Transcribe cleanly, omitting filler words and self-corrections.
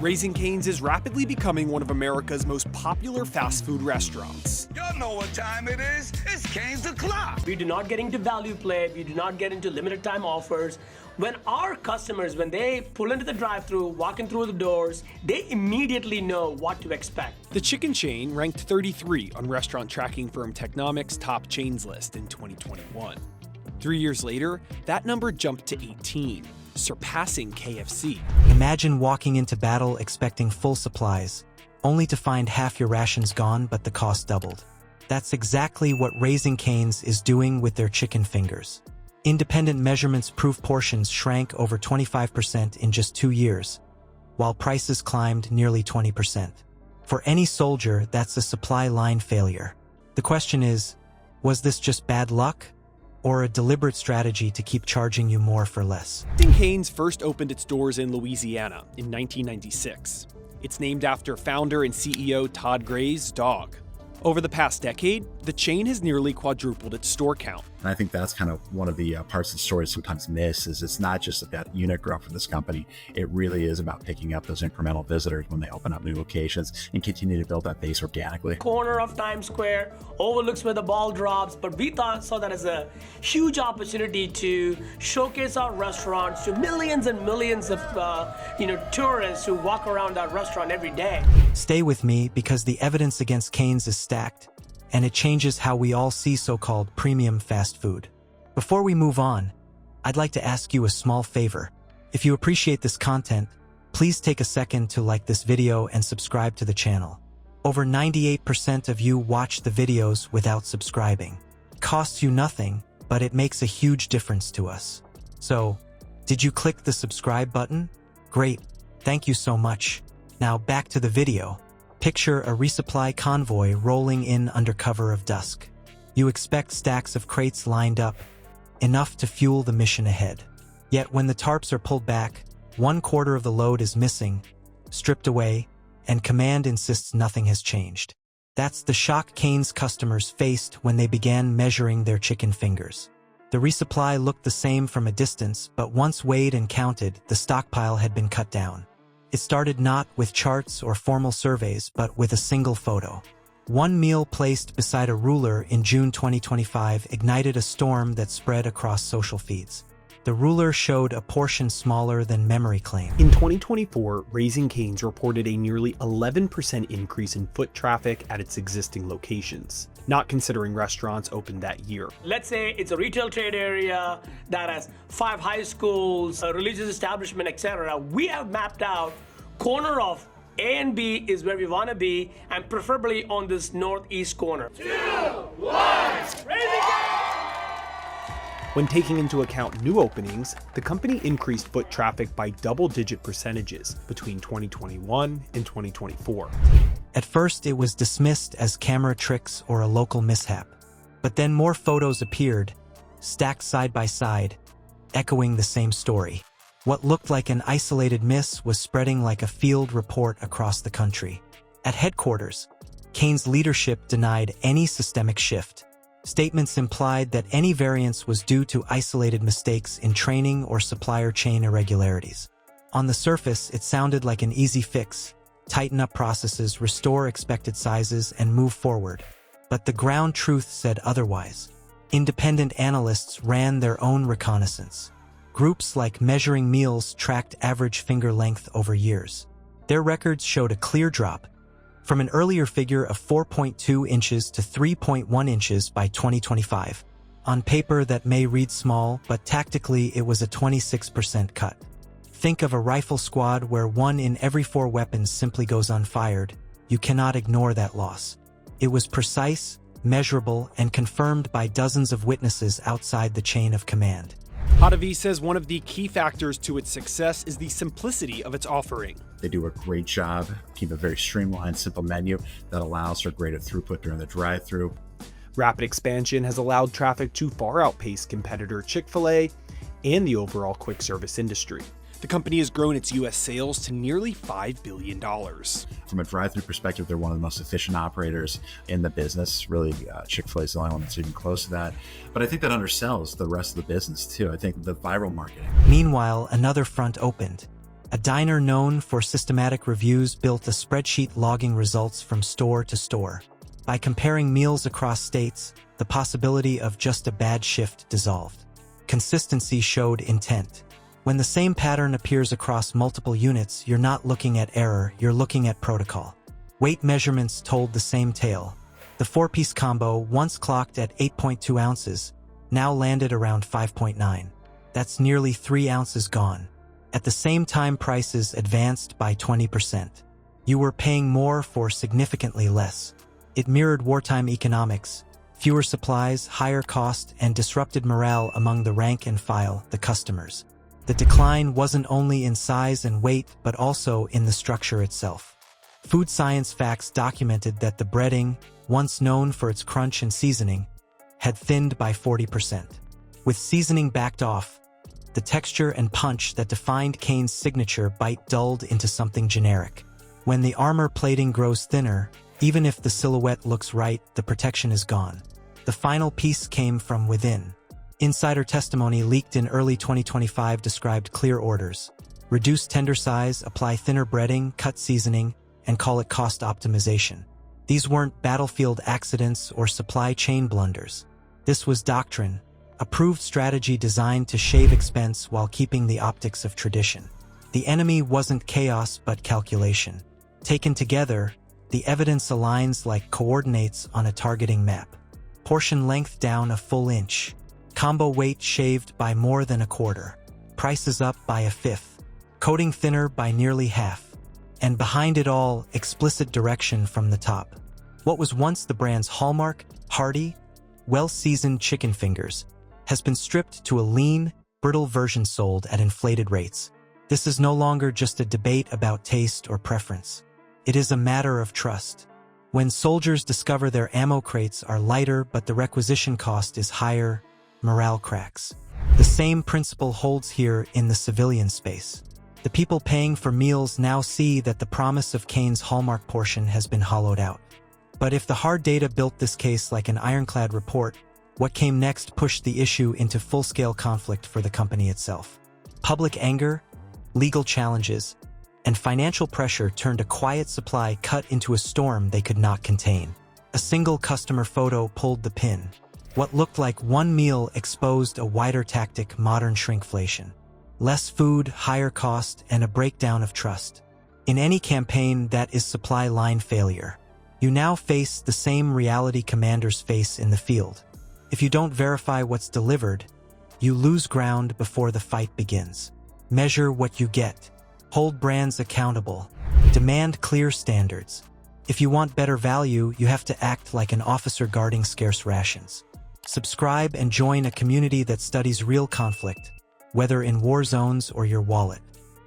Raising Cane's is rapidly becoming one of America's most popular fast food restaurants. Y'all know what time it is. It's Cane's o'clock. We do not get into value play. We do not get into limited time offers. When our customers, when they pull into the drive-thru, walking through the doors, they immediately know what to expect. The chicken chain ranked 33 on restaurant tracking firm Technomic's top chains list in 2021. 3 years later, that number jumped to 18, surpassing KFC. Imagine walking into battle expecting full supplies, only to find half your rations gone but the cost doubled. That's exactly what Raising Cane's is doing with their chicken fingers. Independent measurements prove portions shrank over 25% in just 2 years, while prices climbed nearly 20%. For any soldier, that's a supply line failure. The question is, was this just bad luck, or a deliberate strategy to keep charging you more for less? Raising Cane's first opened its doors in Louisiana in 1996. It's named after founder and CEO Todd Gray's dog. Over the past decade, the chain has nearly quadrupled its store count. And I think that's kind of one of the parts of the story sometimes miss is it's not just about unit growth for this company. It really is about picking up those incremental visitors when they open up new locations and continue to build that base organically. Corner of Times Square, overlooks where the ball drops, but we saw that as a huge opportunity to showcase our restaurants to millions and millions of tourists who walk around our restaurant every day. Stay with me because the evidence against Cane's is stacked, and it changes how we all see so-called premium fast food. Before we move on, I'd like to ask you a small favor. If you appreciate this content, please take a second to like this video and subscribe to the channel. Over 98% of you watch the videos without subscribing. It costs you nothing, but it makes a huge difference to us. So, did you click the subscribe button? Great, thank you so much. Now back to the video. Picture a resupply convoy rolling in under cover of dusk. You expect stacks of crates lined up, enough to fuel the mission ahead. Yet when the tarps are pulled back, 1/4 of the load is missing, stripped away, and command insists nothing has changed. That's the shock Cane's customers faced when they began measuring their chicken fingers. The resupply looked the same from a distance, but once weighed and counted, the stockpile had been cut down. It started not with charts or formal surveys, but with a single photo. One meal placed beside a ruler in June 2025 ignited a storm that spread across social feeds. The ruler showed a portion smaller than memory claimed. In 2024, Raising Cane's reported a nearly 11% increase in foot traffic at its existing locations, not considering restaurants opened that year. Let's say it's a retail trade area that has 5 high schools, a religious establishment, etc. We have mapped out corner of A and B is where we want to be, and preferably on this northeast corner. 2, 1, Raising Cane's! When taking into account new openings, the company increased foot traffic by double-digit percentages between 2021 and 2024. At first, it was dismissed as camera tricks or a local mishap. But then more photos appeared, stacked side by side, echoing the same story. What looked like an isolated miss was spreading like a field report across the country. At headquarters, Cane's leadership denied any systemic shift. Statements implied that any variance was due to isolated mistakes in training or supplier chain irregularities. On the surface, it sounded like an easy fix: tighten up processes, restore expected sizes, and move forward. But the ground truth said otherwise. Independent analysts ran their own reconnaissance. Groups like Measuring Meals tracked average finger length over years. Their records showed a clear drop, from an earlier figure of 4.2 inches to 3.1 inches by 2025. On paper, that may read small, but tactically it was a 26% cut. Think of a rifle squad where 1 in every 4 weapons simply goes unfired. You cannot ignore that loss. It was precise, measurable, and confirmed by dozens of witnesses outside the chain of command. Hadavi says one of the key factors to its success is the simplicity of its offering. They do a great job, keep a very streamlined, simple menu that allows for greater throughput during the drive-thru. Rapid expansion has allowed traffic to far outpace competitor Chick-fil-A and the overall quick service industry. The company has grown its U.S. sales to nearly $5 billion. From a drive-thru perspective, they're one of the most efficient operators in the business. Really, Chick-fil-A is the only one that's even close to that. But I think that undersells the rest of the business too. I think the viral marketing. Meanwhile, another front opened. A diner known for systematic reviews built a spreadsheet logging results from store to store. By comparing meals across states, the possibility of just a bad shift dissolved. Consistency showed intent. When the same pattern appears across multiple units, you're not looking at error, you're looking at protocol. Weight measurements told the same tale. The four-piece combo, once clocked at 8.2 ounces, now landed around 5.9. That's nearly 3 ounces gone. At the same time, prices advanced by 20%. You were paying more for significantly less. It mirrored wartime economics, fewer supplies, higher cost, and disrupted morale among the rank and file, the customers. The decline wasn't only in size and weight, but also in the structure itself. Food science facts documented that the breading, once known for its crunch and seasoning, had thinned by 40%. With seasoning backed off, the texture and punch that defined Cane's signature bite dulled into something generic. When the armor plating grows thinner, even if the silhouette looks right, the protection is gone. The final piece came from within. Insider testimony leaked in early 2025 described clear orders. Reduce tender size, apply thinner breading, cut seasoning, and call it cost optimization. These weren't battlefield accidents or supply chain blunders. This was doctrine, a proved strategy designed to shave expense while keeping the optics of tradition. The enemy wasn't chaos but calculation. Taken together, the evidence aligns like coordinates on a targeting map. Portion length down a full inch. Combo weight shaved by more than a quarter. Prices up by a fifth. Coating thinner by nearly half. And behind it all, explicit direction from the top. What was once the brand's hallmark, hearty, well-seasoned chicken fingers, has been stripped to a lean, brittle version sold at inflated rates. This is no longer just a debate about taste or preference. It is a matter of trust. When soldiers discover their ammo crates are lighter but the requisition cost is higher, morale cracks. The same principle holds here in the civilian space. The people paying for meals now see that the promise of Cane's hallmark portion has been hollowed out. But if the hard data built this case like an ironclad report, what came next pushed the issue into full-scale conflict for the company itself. Public anger, legal challenges, and financial pressure turned a quiet supply cut into a storm they could not contain. A single customer photo pulled the pin. What looked like one meal exposed a wider tactic: modern shrinkflation. Less food, higher cost, and a breakdown of trust. In any campaign, that is supply line failure. You now face the same reality commanders face in the field. If you don't verify what's delivered, you lose ground before the fight begins. Measure what you get. Hold brands accountable. Demand clear standards. If you want better value, you have to act like an officer guarding scarce rations. Subscribe and join a community that studies real conflict, whether in war zones or your wallet.